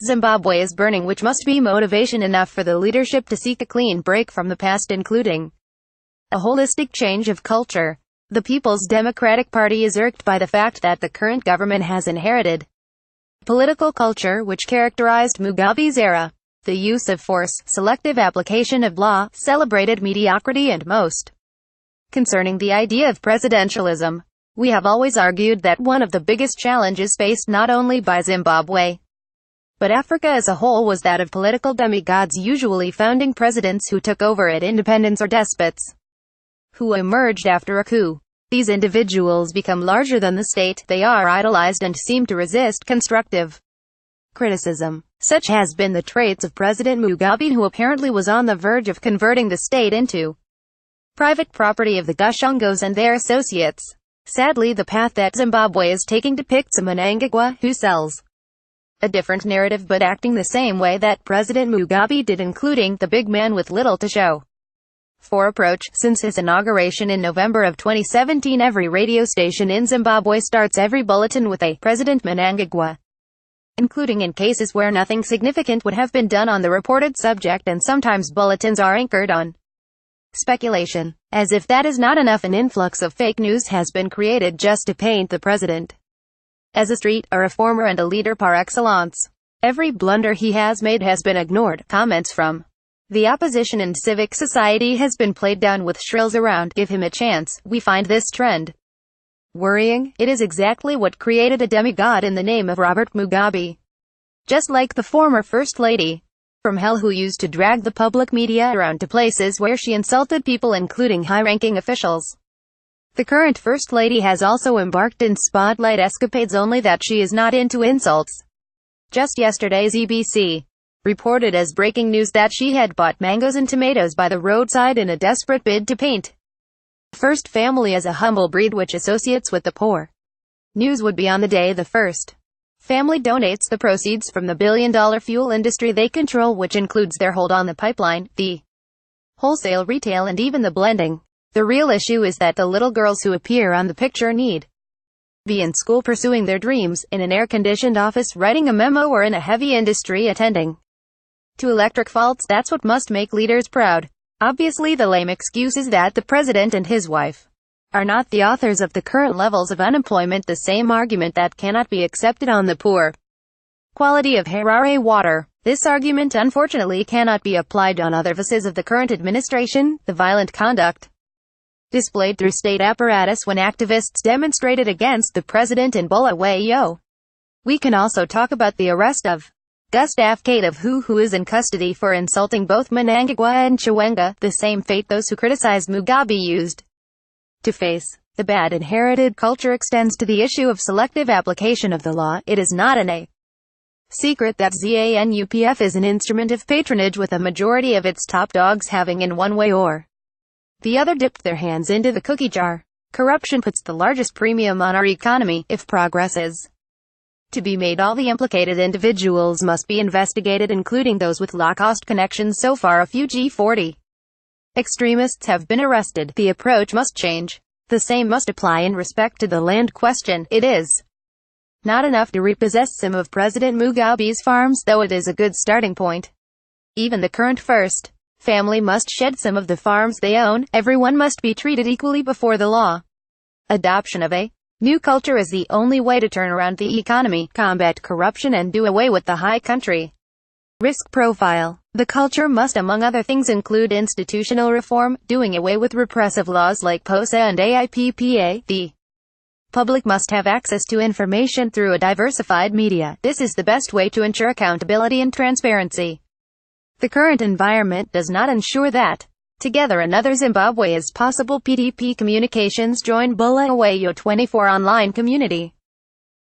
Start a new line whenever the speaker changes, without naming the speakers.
Zimbabwe is burning, which must be motivation enough for the leadership to seek a clean break from the past, including a holistic change of culture. The People's Democratic Party is irked by the fact that the current government has inherited political culture which characterized Mugabe's era. The use of force, selective application of law, celebrated mediocrity, and most concerning the idea of presidentialism. We have always argued that one of the biggest challenges faced not only by Zimbabwe, but Africa as a whole was that of political demigods, usually founding presidents who took over at independence, or despots who emerged after a coup. These individuals become larger than the state, they are idolized and seem to resist constructive criticism. Such has been the traits of President Mugabe, who apparently was on the verge of converting the state into private property of the Gashongos and their associates. Sadly, the path that Zimbabwe is taking depicts a Mnangagwa who sells a different narrative but acting the same way that President Mugabe did, including the big man with little to show for approach. Since his inauguration in November of 2017, every radio station in Zimbabwe starts every bulletin with a President Mnangagwa, including in cases where nothing significant would have been done on the reported subject, and sometimes bulletins are anchored on speculation. As if that is not enough, an influx of fake news has been created just to paint the president as a street, a reformer, and a leader par excellence. Every blunder he has made has been ignored. Comments from the opposition and civic society has been played down with shrills around "Give him a chance." We find this trend worrying. It is exactly what created a demigod in the name of Robert Mugabe. Just like the former First Lady from hell, who used to drag the public media around to places where she insulted people, including high-ranking officials. The current First Lady has also embarked in spotlight escapades, only that she is not into insults. Just yesterday, ZBC reported as breaking news that she had bought mangoes and tomatoes by the roadside in a desperate bid to paint the First family as a humble breed which associates with the poor. News would be on the day the First family donates the proceeds from the billion-dollar fuel industry they control, which includes their hold on the pipeline, the wholesale, retail, and even the blending. The real issue is that the little girls who appear on the picture need be in school pursuing their dreams, in an air-conditioned office writing a memo, or in a heavy industry attending to electric faults. That's what must make leaders proud. Obviously, the lame excuse is that the president and his wife are not the authors of the current levels of unemployment, the same argument that cannot be accepted on the poor quality of Harare water. This argument unfortunately cannot be applied on other vices of the current administration. The violent conduct displayed through state apparatus when activists demonstrated against the president in Bulawayo. We can also talk about the arrest of Gustave Kate, who is in custody for insulting both Mnangagwa and Chiwenga, the same fate those who criticized Mugabe used to face. The bad inherited culture extends to the issue of selective application of the law. It is not a secret that ZANU-PF is an instrument of patronage, with a majority of its top dogs having in one way or the other dipped their hands into the cookie jar. Corruption puts the largest premium on our economy. If progress is to be made, all the implicated individuals must be investigated, including those with low-cost connections. So far, a few G40 extremists have been arrested. The approach must change. The same must apply in respect to the land question. It is not enough to repossess some of President Mugabe's farms, though it is a good starting point. Even the current First family must shed some of the farms they own. Everyone must be treated equally before the law. Adoption of a new culture is the only way to turn around the economy, combat corruption, and do away with the high country risk profile. The culture must, among other things, include institutional reform, doing away with repressive laws like POSA and AIPPA. The public must have access to information through a diversified media. This is the best way to ensure accountability and transparency. The current environment does not ensure that. Together another Zimbabwe is possible. PDP Communications join Bulawayo 24 online community.